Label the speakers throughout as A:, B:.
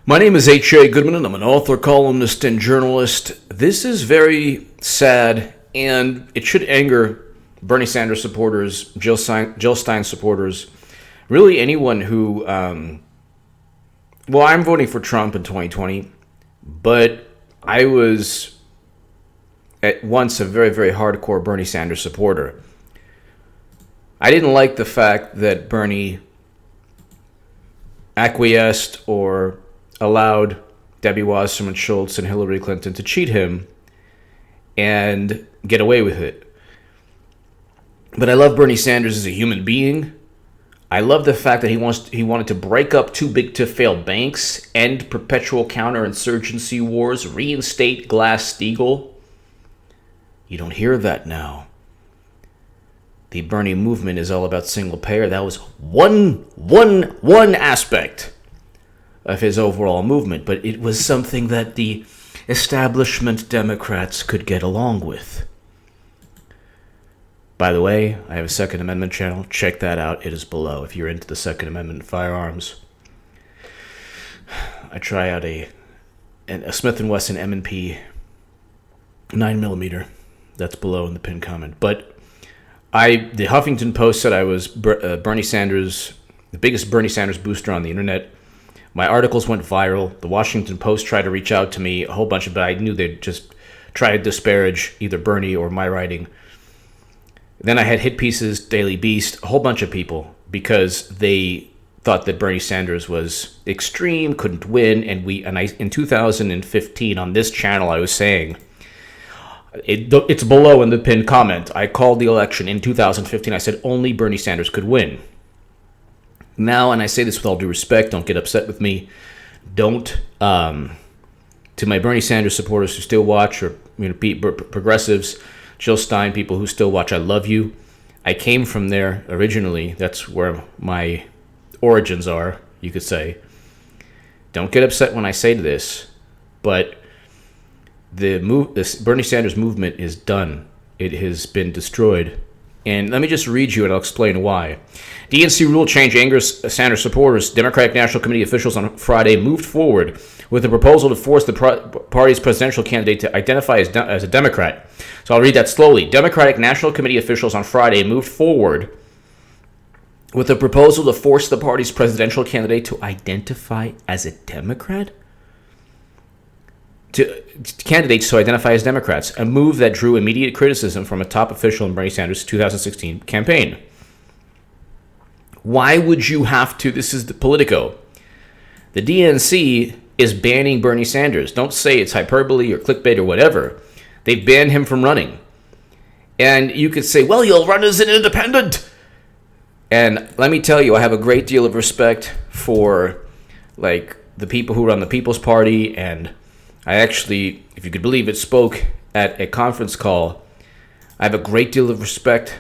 A: My name is H.A. Goodman, and I'm an author, columnist, and journalist. This is very sad, and it should anger Bernie Sanders supporters, Jill Stein supporters, really anyone who... I'm voting for Trump in 2020, but I was at once a very, very hardcore Bernie Sanders supporter. I didn't like the fact that Bernie acquiesced or allowed Debbie Wasserman Schultz and Hillary Clinton to cheat him and get away with it. But I love Bernie Sanders as a human being. I love the fact that he wanted to break up too big to fail banks, end perpetual counterinsurgency wars, reinstate Glass-Steagall. You don't hear that now. The Bernie movement is all about single payer. That was one aspect of his overall movement, but it was something that the establishment Democrats could get along with. By the way, I have a Second Amendment channel. Check that out. It is below if you're into the Second Amendment and firearms. I try out a Smith & Wesson M&P 9mm. That's below in the pinned comment. But the Huffington Post said I was Bernie Sanders, the biggest Bernie Sanders booster on the internet. My articles went viral. The Washington Post tried to reach out to me, a whole bunch of, but I knew they'd just try to disparage either Bernie or my writing. Then I had hit pieces, Daily Beast, a whole bunch of people, because they thought that Bernie Sanders was extreme, couldn't win, and in 2015 on this channel I was saying, it's below in the pinned comment. I called the election in 2015. I said only Bernie Sanders could win. Now, and I say this with all due respect, don't get upset with me. Don't, to my Bernie Sanders supporters who still watch, or progressives, Jill Stein, people who still watch, I love you. I came from there originally. That's where my origins are, you could say. Don't get upset when I say this, but this Bernie Sanders movement is done. It has been destroyed. And let me just read you and I'll explain why. DNC rule change angers Sanders supporters. Democratic National Committee officials on Friday moved forward with a proposal to force the party's presidential candidate to identify as a Democrat. So I'll read that slowly. Democratic National Committee officials on Friday moved forward with a proposal to force the party's presidential candidate to identify as a Democrat? Candidates to identify as Democrats, a move that drew immediate criticism from a top official in Bernie Sanders' 2016 campaign. Why would you have to? This is the Politico. The DNC is banning Bernie Sanders. Don't say it's hyperbole or clickbait or whatever. They banned him from running. And you could say, well, you'll run as an independent. And let me tell you, I have a great deal of respect for the people who run the People's Party, and I actually, if you could believe it, spoke at a conference call. I have a great deal of respect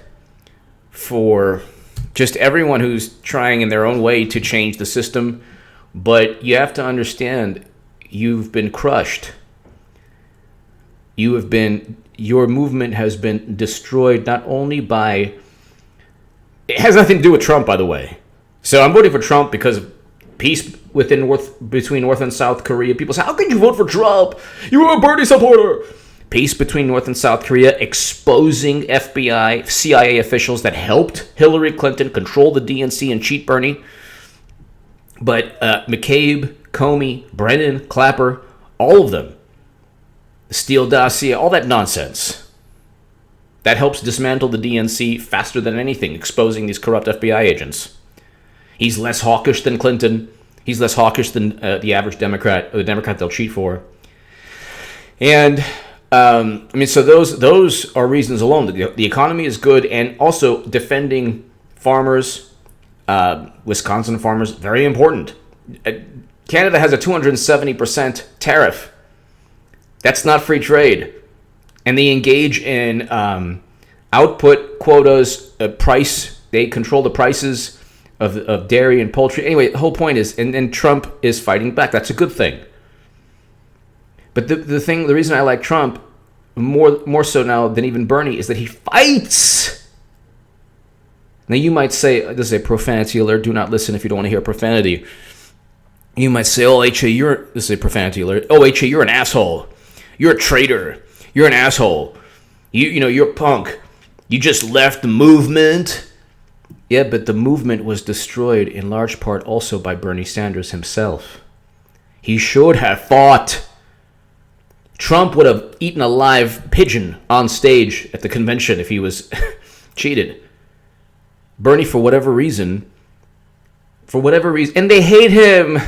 A: for just everyone who's trying in their own way to change the system. But you have to understand, you've been crushed. Your movement has been destroyed not only by... It has nothing to do with Trump, by the way. So I'm voting for Trump because of peace between North and South Korea. People say, how could you vote for Trump? You are a Bernie supporter. Peace between North and South Korea, exposing FBI, CIA officials that helped Hillary Clinton control the DNC and cheat Bernie. But McCabe, Comey, Brennan, Clapper, all of them, the Steele dossier, all that nonsense. That helps dismantle the DNC faster than anything, exposing these corrupt FBI agents. He's less hawkish than Clinton. He's less hawkish than the average Democrat, or the Democrat they'll cheat for. And, so those are reasons alone. The economy is good, and also defending farmers, Wisconsin farmers, very important. Canada has a 270% tariff. That's not free trade. And they engage in output quotas, price. They control the prices of dairy and poultry. Anyway, the whole point is, and Trump is fighting back. That's a good thing. But the reason I like Trump more so now than even Bernie is that he fights. Now you might say, this is a profanity alert. Do not listen if you don't want to hear profanity. You might say, "Oh, HA, this is a profanity alert. Oh, HA, you're an asshole. You're a traitor. You're an asshole. You're a punk. You just left the movement." Yeah, but the movement was destroyed in large part also by Bernie Sanders himself. He should have fought. Trump would have eaten a live pigeon on stage at the convention if he was cheated. Bernie, for whatever reason, and they hate him.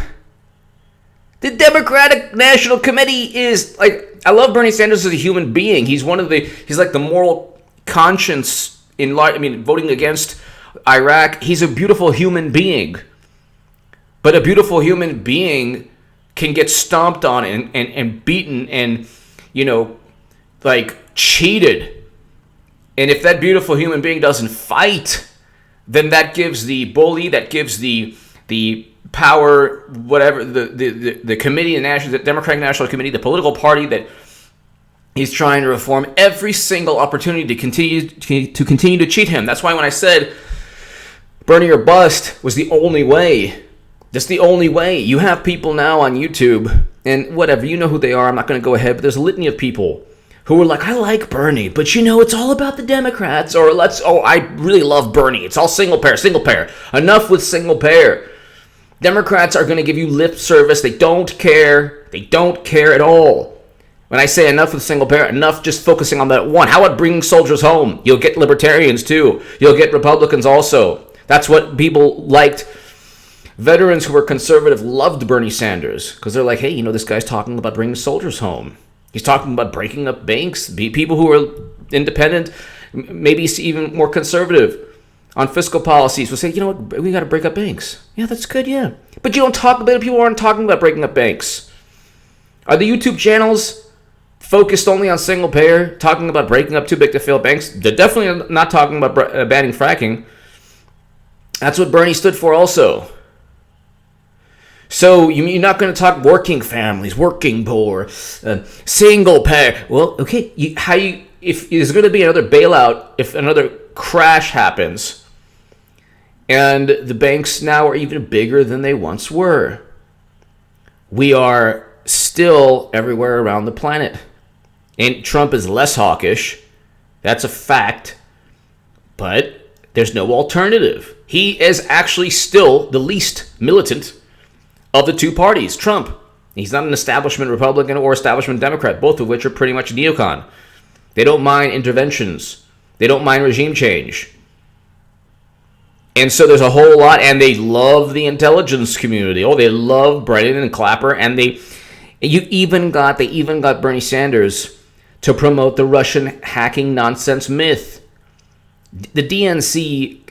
A: The Democratic National Committee is like, I love Bernie Sanders as a human being. He's like the moral conscience voting against Iraq. He's a beautiful human being. But a beautiful human being can get stomped on and beaten and, cheated. And if that beautiful human being doesn't fight, then that gives the bully, that gives the power, whatever, the committee, the Democratic National Committee, the political party that he's trying to reform, every single opportunity to continue to cheat him. That's why when I said Bernie or bust was the only way, that's the only way. You have people now on YouTube, and whatever, you know who they are, I'm not going to go ahead, but there's a litany of people who are like, I like Bernie, but it's all about the Democrats, or I really love Bernie. It's all single payer. Enough with single payer. Democrats are going to give you lip service. They don't care. They don't care at all. When I say enough with single payer, enough just focusing on that one. How about bringing soldiers home? You'll get libertarians too. You'll get Republicans also. That's what people liked. Veterans who were conservative loved Bernie Sanders because they're like, hey, this guy's talking about bringing soldiers home. He's talking about breaking up banks. People who are independent, maybe even more conservative on fiscal policies will say, you know what, we got to break up banks. Yeah, that's good, yeah. But you don't talk about it. People aren't talking about breaking up banks. Are the YouTube channels focused only on single payer, talking about breaking up too big to fail banks? They're definitely not talking about banning fracking. That's what Bernie stood for also. So you're not going to talk working families, working poor, single payer. Well, okay, if there's going to be another bailout, if another crash happens, and the banks now are even bigger than they once were, we are still everywhere around the planet. And Trump is less hawkish. That's a fact. But there's no alternative. He is actually still the least militant of the two parties. Trump, he's not an establishment Republican or establishment Democrat, both of which are pretty much neocon. They don't mind interventions. They don't mind regime change. And so there's a whole lot, and they love the intelligence community. Oh, they love Brennan and Clapper, and they even got Bernie Sanders to promote the Russian hacking nonsense myth. The DNC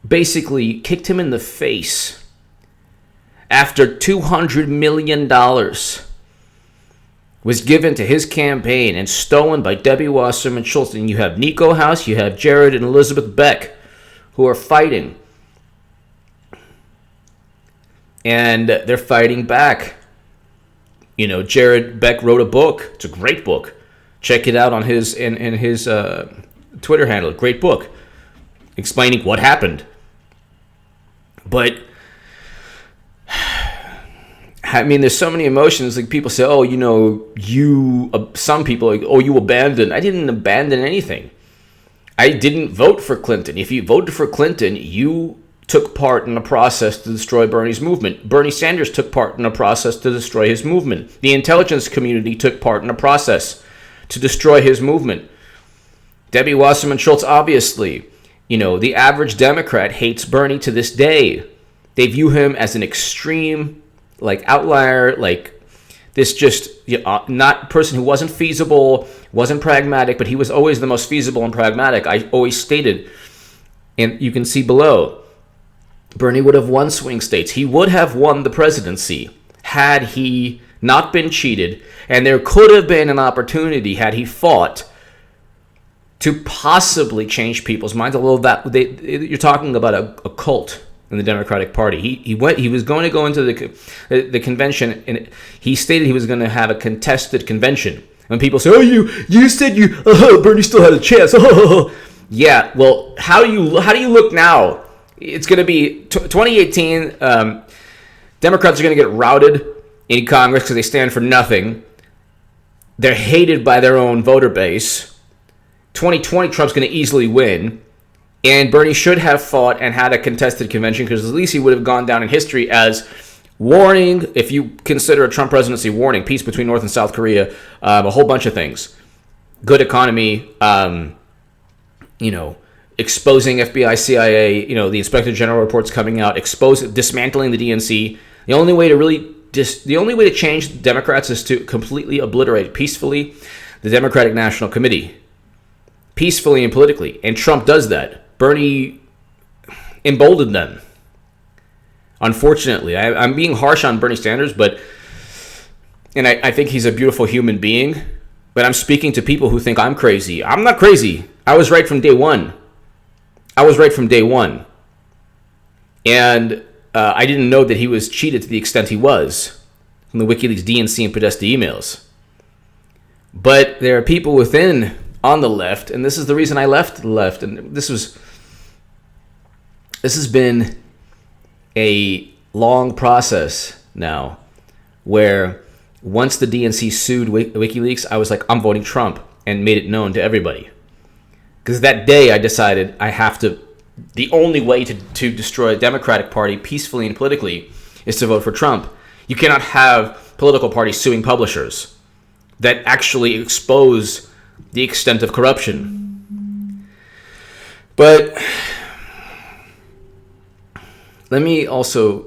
A: basically kicked him in the face after $200 million was given to his campaign and stolen by Debbie Wasserman Schultz. And you have Nico House, you have Jared and Elizabeth Beck, who are fighting. And they're fighting back. Jared Beck wrote a book. It's a great book. Check it out on his Twitter handle. Great book. Explaining what happened. But there's so many emotions. Like people say, oh, some people are like, oh, you abandoned. I didn't abandon anything. I didn't vote for Clinton. If you voted for Clinton, you took part in a process to destroy Bernie's movement. Bernie Sanders took part in a process to destroy his movement. The intelligence community took part in a process to destroy his movement. Debbie Wasserman Schultz, obviously, the average Democrat hates Bernie to this day. They view him as an extreme, outlier, this just not person who wasn't feasible, wasn't pragmatic, but he was always the most feasible and pragmatic. I always stated, and you can see below, Bernie would have won swing states. He would have won the presidency had he not been cheated, and there could have been an opportunity had he fought to possibly change people's minds. Although you're talking about a cult in the Democratic Party. He was going to go into the convention, and he stated he was going to have a contested convention. When people say, "Oh, you said Bernie still had a chance," yeah. Well, how do you look now? It's going to be 2018. Democrats are going to get routed in Congress because they stand for nothing. They're hated by their own voter base. 2020, Trump's going to easily win. And Bernie should have fought and had a contested convention because at least he would have gone down in history as warning, if you consider a Trump presidency, warning, peace between North and South Korea, a whole bunch of things. Good economy, exposing FBI, CIA, the Inspector General reports coming out, dismantling the DNC. The only way to change Democrats is to completely obliterate peacefully the Democratic National Committee, peacefully and politically. And Trump does that. Bernie emboldened them. Unfortunately, I'm being harsh on Bernie Sanders, and I think he's a beautiful human being, but I'm speaking to people who think I'm crazy. I'm not crazy. I was right from day one. And I didn't know that he was cheated to the extent he was from the WikiLeaks DNC and Podesta emails. But there are people within on the left, and this is the reason I left the left, and this has been a long process now, where once the DNC sued WikiLeaks, I was like, I'm voting Trump, and made it known to everybody. Because that day I decided the only way to destroy a Democratic Party peacefully and politically is to vote for Trump. You cannot have political parties suing publishers that actually expose the extent of corruption. But let me also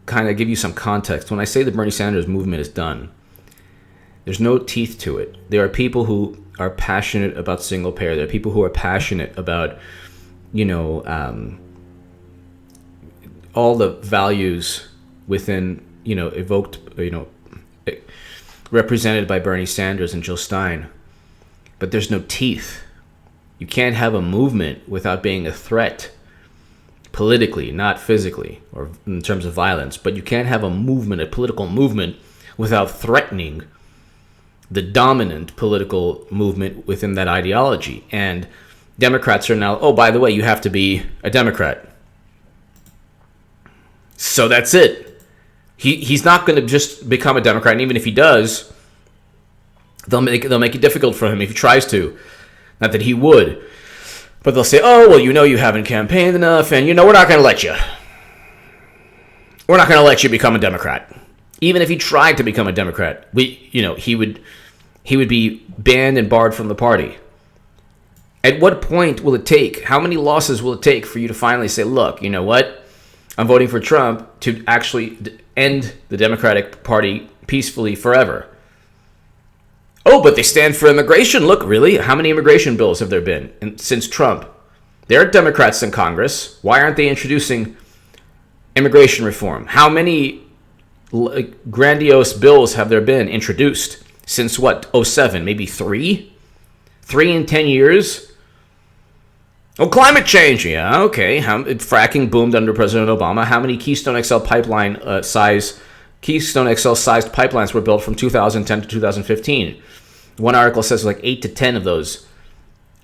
A: kind of give you some context. When I say the Bernie Sanders movement is done, there's no teeth to it. There are people who are passionate about single payer. There are people who are passionate about, all the values within, evoked, represented by Bernie Sanders and Jill Stein. But there's no teeth. You can't have a movement without being a threat. Politically, not physically, or in terms of violence, but you can't have a political movement, without threatening the dominant political movement within that ideology. And Democrats are now, oh, by the way, you have to be a Democrat. So that's it. He's not going to just become a Democrat, and even if he does, they'll make it difficult for him if he tries to. Not that he would. But they'll say, oh, well, you haven't campaigned enough, and, we're not going to let you. We're not going to let you become a Democrat. Even if he tried to become a Democrat, he would be banned and barred from the party. At what point will it take? How many losses will it take for you to finally say, look, you know what? I'm voting for Trump to actually end the Democratic Party peacefully forever. Oh, but they stand for immigration. Look, really? How many immigration bills have there been since Trump? There are Democrats in Congress. Why aren't they introducing immigration reform? How many grandiose bills have there been introduced since what? 2007? Maybe 3? 3 in 10 years? Oh, climate change. Yeah, okay. Fracking boomed under President Obama. How many Keystone XL sized pipelines were built from 2010 to 2015? One article says like 8 to 10 of those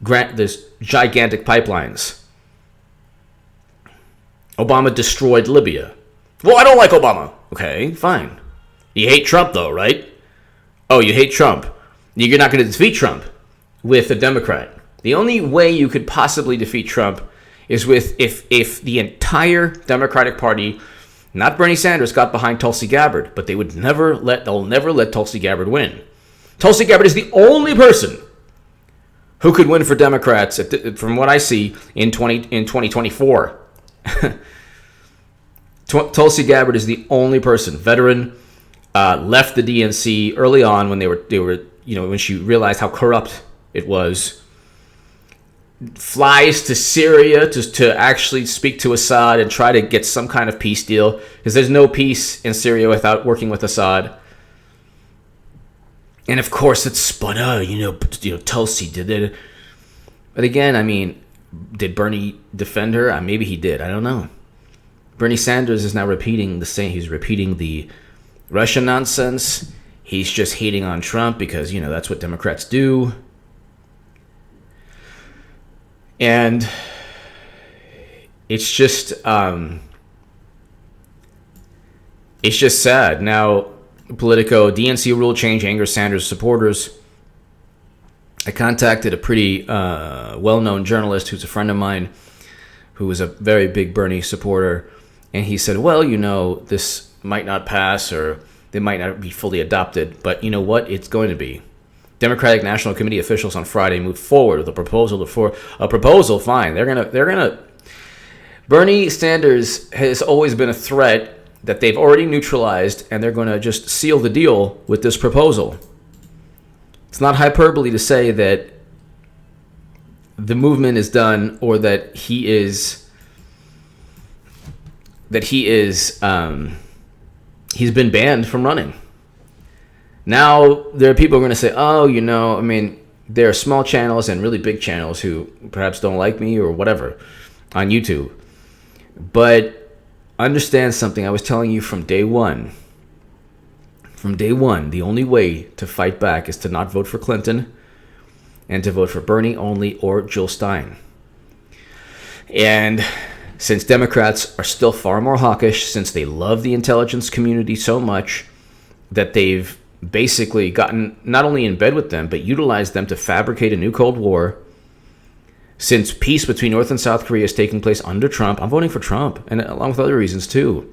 A: gigantic pipelines. Obama destroyed Libya. Well, I don't like Obama. Okay, fine. You hate Trump though, right? Oh, you hate Trump. You're not going to defeat Trump with a Democrat. The only way you could possibly defeat Trump is if the entire Democratic Party, not Bernie Sanders, got behind Tulsi Gabbard, but they'll never let Tulsi Gabbard win. Tulsi Gabbard is the only person who could win for Democrats, from what I see, in 2024. Tulsi Gabbard is the only person, veteran, left the DNC early on when they were when she realized how corrupt it was. Flies to Syria to actually speak to Assad and try to get some kind of peace deal, because there's no peace in Syria without working with Assad. And of course it's spun. Tulsi did it. But again, I mean, did Bernie defend her? Maybe he did. I don't know. Bernie Sanders is now repeating the same. He's repeating the Russia nonsense. He's just hating on Trump because, that's what Democrats do. And it's just, it's just sad. Now, Politico, DNC rule change angers Sanders supporters. I contacted a pretty well-known journalist who's a friend of mine who was a very big Bernie supporter, and he said, well, this might not pass or they might not be fully adopted, but you know what? It's going to be. Democratic National Committee officials on Friday moved forward with a proposal fine. They're gonna Bernie Sanders has always been a threat that they've already neutralized, and they're going to just seal the deal with this proposal. It's not hyperbole to say that the movement is done, or that he's been banned from running. Now there are people who are going to say, there are small channels and really big channels who perhaps don't like me or whatever on YouTube. But understand something I was telling you from day one. From day one, the only way to fight back is to not vote for Clinton and to vote for Bernie only or Jill Stein. And since Democrats are still far more hawkish, since they love the intelligence community so much that they've basically gotten not only in bed with them, but utilized them to fabricate a new Cold War, since peace between North and South Korea is taking place under Trump, I'm voting for Trump, and along with other reasons too.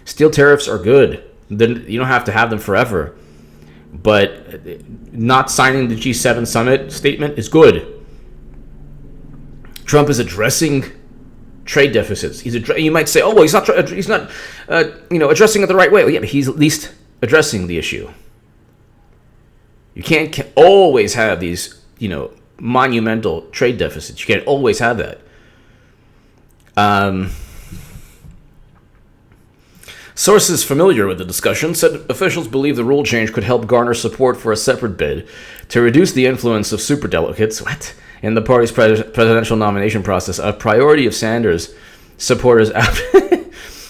A: Steel tariffs are good. Then you don't have to have them forever. But not signing the G7 summit statement is good. Trump is addressing trade deficits. You might say, oh, well, he's not addressing it the right way. Well, yeah, but he's at least addressing the issue. You can't always have these, monumental trade deficits. You can't always have that. Sources familiar with the discussion said officials believe the rule change could help garner support for a separate bid to reduce the influence of superdelegates in the party's presidential nomination process, a priority of Sanders supporters.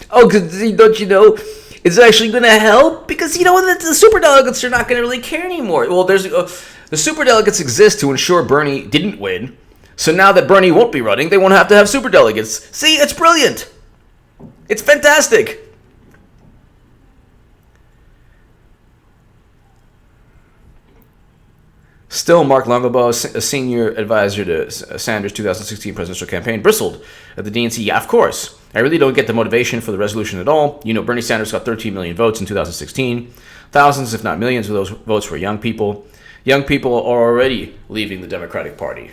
A: Oh, because don't you know, it's actually going to help? Because, the superdelegates are not going to really care anymore. Well, the superdelegates exist to ensure Bernie didn't win. So now that Bernie won't be running, they won't have to have superdelegates. See, it's brilliant. It's fantastic. Still, Mark Longabaugh, a senior advisor to Sanders' 2016 presidential campaign, bristled at the DNC. Yeah, of course. I really don't get the motivation for the resolution at all. Bernie Sanders got 13 million votes in 2016. Thousands, if not millions, of those votes were young people. Young people are already leaving the Democratic Party.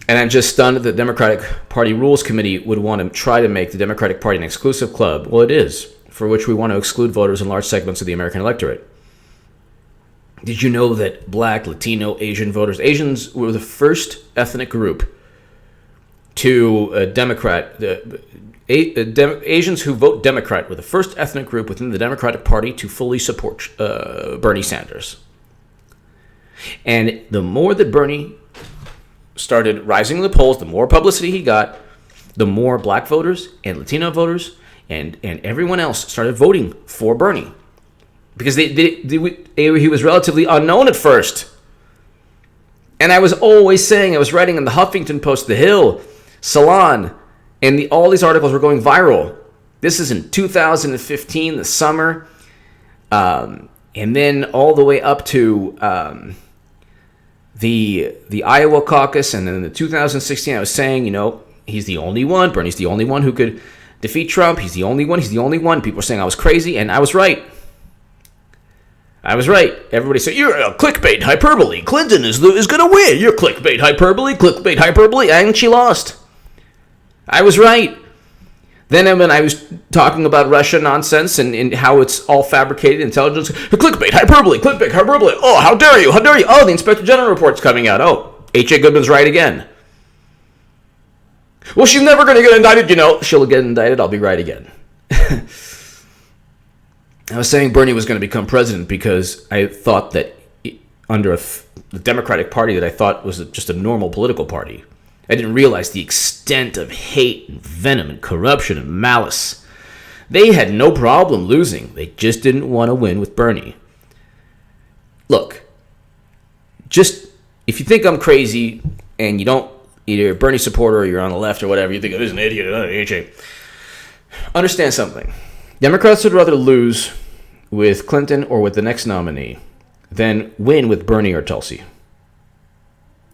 A: And I'm just stunned that the Democratic Party Rules Committee would want to try to make the Democratic Party an exclusive club. Well, it is, for which we want to exclude voters in large segments of the American electorate. Did you know that Black, Latino, Asian voters, Asians were the first ethnic group to Asians who vote Democrat were the first ethnic group within the Democratic Party to fully support Bernie Sanders. And the more that Bernie started rising in the polls, the more publicity he got, the more Black voters and Latino voters and everyone else started voting for Bernie. Because he was relatively unknown at first. And I was always saying, I was writing in the Huffington Post, The Hill, Salon, and all these articles were going viral. This is in 2015, the summer. And then all the way up to the Iowa caucus. And then in the 2016, I was saying, he's the only one. Bernie's the only one who could defeat Trump. He's the only one. People were saying I was crazy, and I was right. Everybody said, you're a clickbait hyperbole. Clinton is going to win. You're clickbait hyperbole. And she lost. I was right. Then when I was talking about Russia nonsense and how it's all fabricated intelligence, clickbait hyperbole. Oh, how dare you? Oh, the Inspector General report's coming out. Oh, H.A. Goodman's right again. Well, she's never going to get indicted. She'll get indicted. I'll be right again. I was saying Bernie was going to become president because I thought that under the Democratic Party that I thought was just a normal political party, I didn't realize the extent of hate and venom and corruption and malice. They had no problem losing. They just didn't want to win with Bernie. Look, just if you think I'm crazy and you don't, either a Bernie supporter or you're on the left or whatever, you think, oh, this is an idiot, AJ. Understand something. Democrats would rather lose with Clinton or with the next nominee than win with Bernie or Tulsi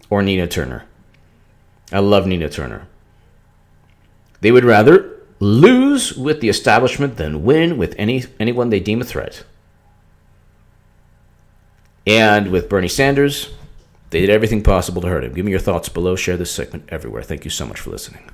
A: or Nina Turner. I love Nina Turner. They would rather lose with the establishment than win with anyone they deem a threat. And with Bernie Sanders, they did everything possible to hurt him. Give me your thoughts below. Share this segment everywhere. Thank you so much for listening.